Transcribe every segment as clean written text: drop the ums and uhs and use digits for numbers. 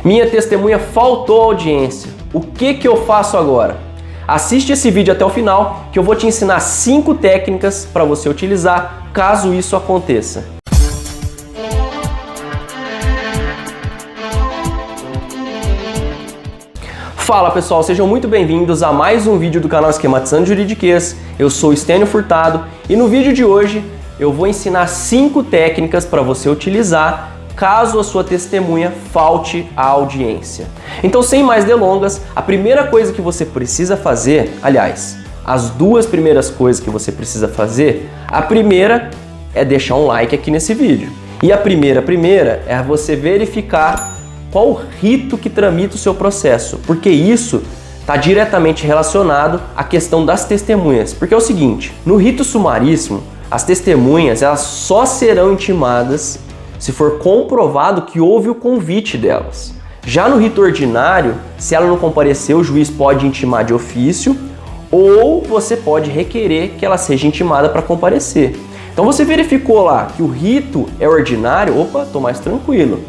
Minha testemunha faltou audiência. O que eu faço agora? Assiste esse vídeo até o final que eu vou te ensinar 5 técnicas para você utilizar caso isso aconteça. Fala pessoal, sejam muito bem-vindos a mais um vídeo do canal Esquematizando Juridiquês. Eu sou Estênio Furtado e no vídeo de hoje eu vou ensinar 5 técnicas para você utilizar caso a sua testemunha falte à audiência. Então, sem mais delongas, a primeira coisa que você precisa fazer, aliás, as 2 primeiras coisas que você precisa fazer, a primeira é deixar um like aqui nesse vídeo. E a primeira é você verificar qual o rito que tramita o seu processo, porque isso está diretamente relacionado à questão das testemunhas. Porque é o seguinte, no rito sumaríssimo, as testemunhas elas só serão intimadas se for comprovado que houve o convite delas. Já no rito ordinário, se ela não comparecer, o juiz pode intimar de ofício ou você pode requerer que ela seja intimada para comparecer. Então você verificou lá que o rito é ordinário, opa, estou mais tranquilo.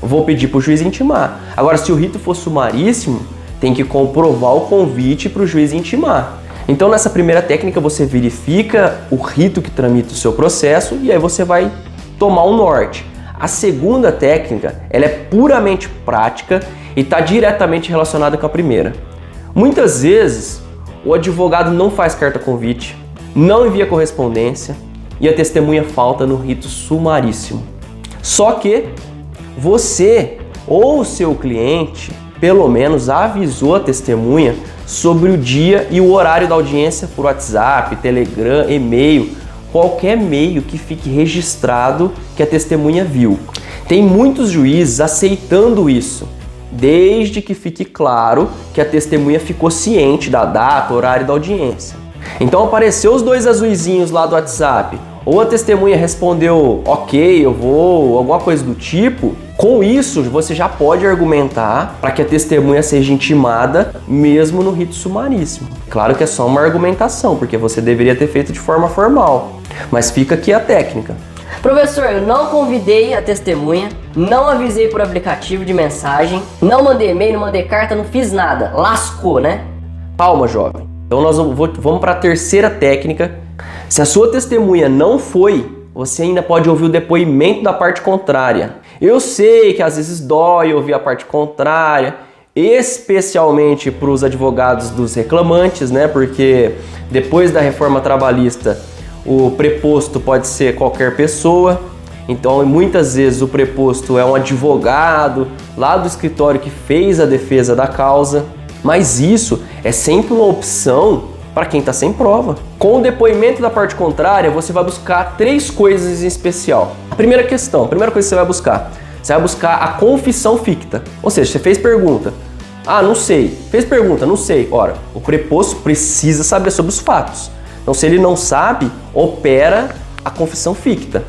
Vou pedir para o juiz intimar. Agora, se o rito for sumaríssimo, tem que comprovar o convite para o juiz intimar. Então, nessa primeira técnica, você verifica o rito que tramita o seu processo e aí você vai tomar um norte. A segunda técnica, ela é puramente prática e está diretamente relacionada com a primeira. Muitas vezes, o advogado não faz carta convite, não envia correspondência e a testemunha falta no rito sumaríssimo. Só que você ou o seu cliente, pelo menos, avisou a testemunha sobre o dia e o horário da audiência por WhatsApp, Telegram, e-mail, qualquer meio que fique registrado que a testemunha viu. Tem muitos juízes aceitando isso, desde que fique claro que a testemunha ficou ciente da data, horário da audiência. Então apareceu os 2 azuizinhos lá do WhatsApp, ou a testemunha respondeu ok, eu vou, alguma coisa do tipo. Com isso, você já pode argumentar para que a testemunha seja intimada mesmo no rito sumaríssimo. Claro que é só uma argumentação, porque você deveria ter feito de forma formal. Mas fica aqui a técnica. Professor, eu não convidei a testemunha, não avisei por aplicativo de mensagem, não mandei e-mail, não mandei carta, não fiz nada. Lascou, né? Calma, jovem. Então nós vamos para a terceira técnica. Se a sua testemunha não foi, você ainda pode ouvir o depoimento da parte contrária. Eu sei que às vezes dói ouvir a parte contrária, especialmente para os advogados dos reclamantes, né? Porque depois da reforma trabalhista, o preposto pode ser qualquer pessoa. Então, muitas vezes o preposto é um advogado lá do escritório que fez a defesa da causa. Mas isso é sempre uma opção para quem está sem prova. Com o depoimento da parte contrária, você vai buscar 3 coisas em especial. A primeira coisa que você vai buscar a confissão ficta. Ou seja, você fez pergunta, não sei. Fez pergunta, não sei. Ora, o preposto precisa saber sobre os fatos. Então, se ele não sabe, opera a confissão ficta.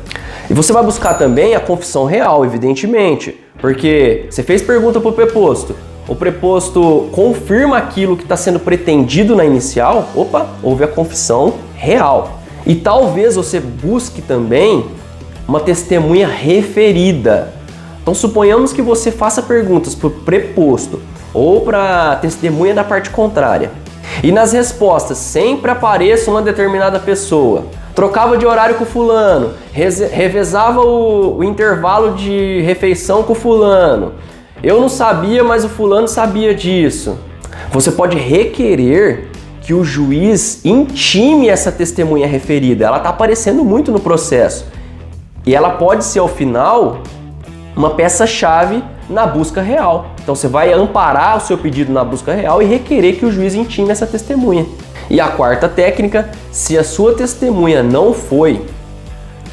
E você vai buscar também a confissão real, evidentemente, porque você fez pergunta para o preposto, o preposto confirma aquilo que está sendo pretendido na inicial, opa, houve a confissão real. E talvez você busque também uma testemunha referida. Então suponhamos que você faça perguntas para o preposto ou para a testemunha da parte contrária. E nas respostas sempre apareça uma determinada pessoa. Trocava de horário com o fulano, revezava o intervalo de refeição com o fulano. Eu não sabia, mas o fulano sabia disso. Você pode requerer que o juiz intime essa testemunha referida. Ela está aparecendo muito no processo. E ela pode ser, ao final, uma peça-chave na busca real. Então você vai amparar o seu pedido na busca real e requerer que o juiz intime essa testemunha. E a quarta técnica, se a sua testemunha não foi,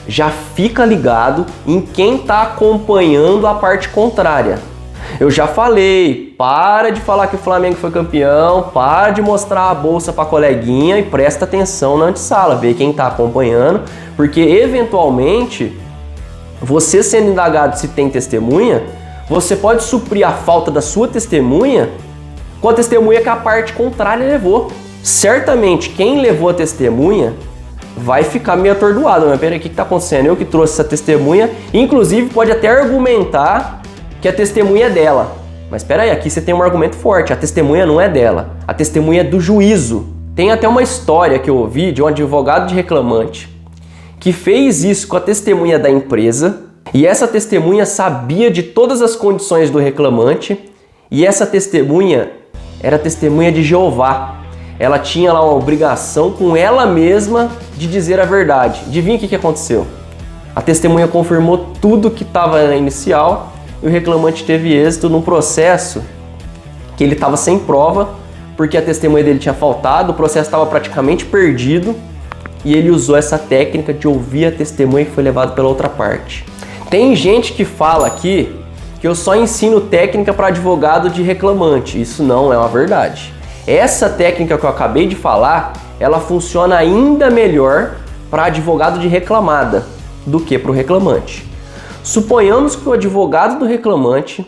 já fica ligado em quem está acompanhando a parte contrária. Eu já falei, para de falar que o Flamengo foi campeão, para de mostrar a bolsa para a coleguinha e presta atenção na antessala, vê quem está acompanhando, porque eventualmente, você sendo indagado se tem testemunha, você pode suprir a falta da sua testemunha com a testemunha que a parte contrária levou. Certamente, quem levou a testemunha vai ficar meio atordoado, mas peraí, o que está acontecendo? Eu que trouxe essa testemunha, inclusive pode até argumentar que a testemunha é dela. Mas espera aí, aqui você tem um argumento forte, a testemunha não é dela, a testemunha é do juízo. Tem até uma história que eu ouvi de um advogado de reclamante que fez isso com a testemunha da empresa, e essa testemunha sabia de todas as condições do reclamante, e essa testemunha era testemunha de Jeová. Ela tinha lá uma obrigação com ela mesma de dizer a verdade. Adivinha o que aconteceu? A testemunha confirmou tudo que estava na inicial e o reclamante teve êxito num processo que ele estava sem prova, porque a testemunha dele tinha faltado, o processo estava praticamente perdido e ele usou essa técnica de ouvir a testemunha que foi levada pela outra parte. Tem gente que fala aqui que eu só ensino técnica para advogado de reclamante. Isso não é uma verdade. Essa técnica que eu acabei de falar, ela funciona ainda melhor para advogado de reclamada do que para o reclamante. Suponhamos que o advogado do reclamante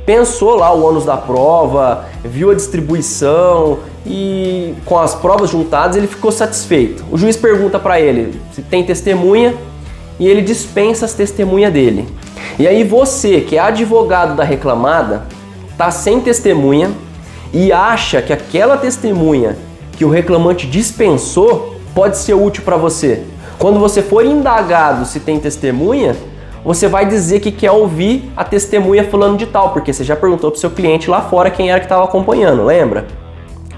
pensou lá o ônus da prova, viu a distribuição e com as provas juntadas ele ficou satisfeito. O juiz pergunta para ele se tem testemunha e ele dispensa as testemunhas dele. E aí você, que é advogado da reclamada, tá sem testemunha e acha que aquela testemunha que o reclamante dispensou pode ser útil para você. Quando você for indagado se tem testemunha, você vai dizer que quer ouvir a testemunha fulano de tal, porque você já perguntou para o seu cliente lá fora quem era que estava acompanhando, lembra?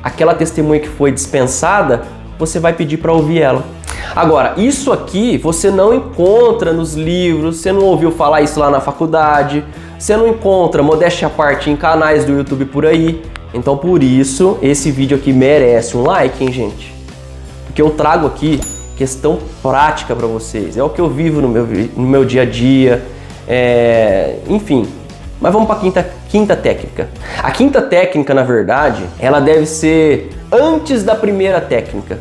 Aquela testemunha que foi dispensada, você vai pedir para ouvir ela. Agora, isso aqui você não encontra nos livros, você não ouviu falar isso lá na faculdade, você não encontra, modéstia à parte, em canais do YouTube por aí. Então, por isso, esse vídeo aqui merece um like, hein, gente? Porque eu trago aqui questão prática para vocês. É o que eu vivo no meu dia a dia, enfim. Mas vamos para a quinta técnica. A quinta técnica, na verdade, ela deve ser antes da primeira técnica.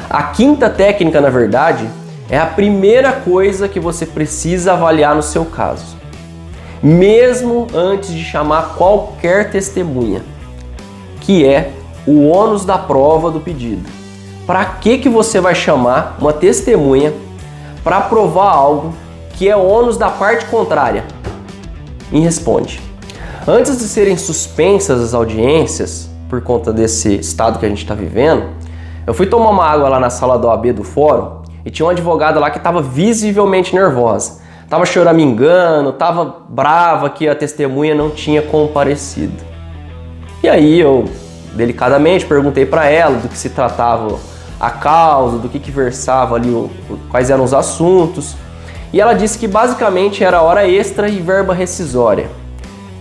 A quinta técnica, na verdade, é a primeira coisa que você precisa avaliar no seu caso, mesmo antes de chamar qualquer testemunha, que é o ônus da prova do pedido. Para que você vai chamar uma testemunha para provar algo que é ônus da parte contrária? E responde. Antes de serem suspensas as audiências, por conta desse estado que a gente está vivendo, eu fui tomar uma água lá na sala da OAB do fórum e tinha uma advogada lá que estava visivelmente nervosa. Estava choramingando, estava brava que a testemunha não tinha comparecido. E aí eu, delicadamente, perguntei para ela do que se tratava a causa, do que versava ali, quais eram os assuntos. E ela disse que basicamente era hora extra e verba rescisória.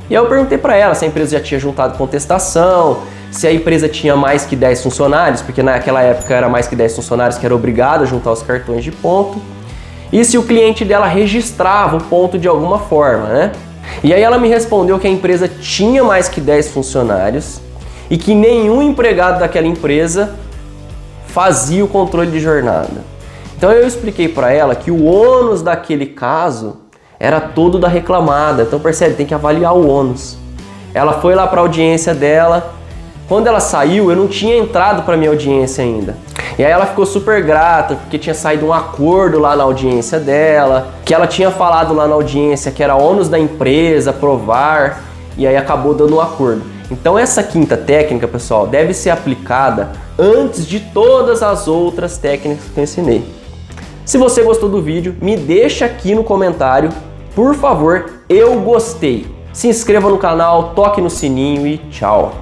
E aí eu perguntei para ela se a empresa já tinha juntado contestação, se a empresa tinha mais que 10 funcionários, porque naquela época era mais que 10 funcionários que era obrigado a juntar os cartões de ponto, e se o cliente dela registrava o ponto de alguma forma, né? E aí ela me respondeu que a empresa tinha mais que 10 funcionários e que nenhum empregado daquela empresa fazia o controle de jornada. Então eu expliquei para ela que o ônus daquele caso era todo da reclamada. Então percebe, tem que avaliar o ônus. Ela foi lá para a audiência dela. Quando ela saiu, eu não tinha entrado para minha audiência ainda. E aí ela ficou super grata, porque tinha saído um acordo lá na audiência dela, que ela tinha falado lá na audiência que era ônus da empresa provar, e aí acabou dando um acordo. Então essa quinta técnica, pessoal, deve ser aplicada antes de todas as outras técnicas que eu ensinei. Se você gostou do vídeo, me deixa aqui no comentário, por favor, eu gostei. Se inscreva no canal, toque no sininho e tchau!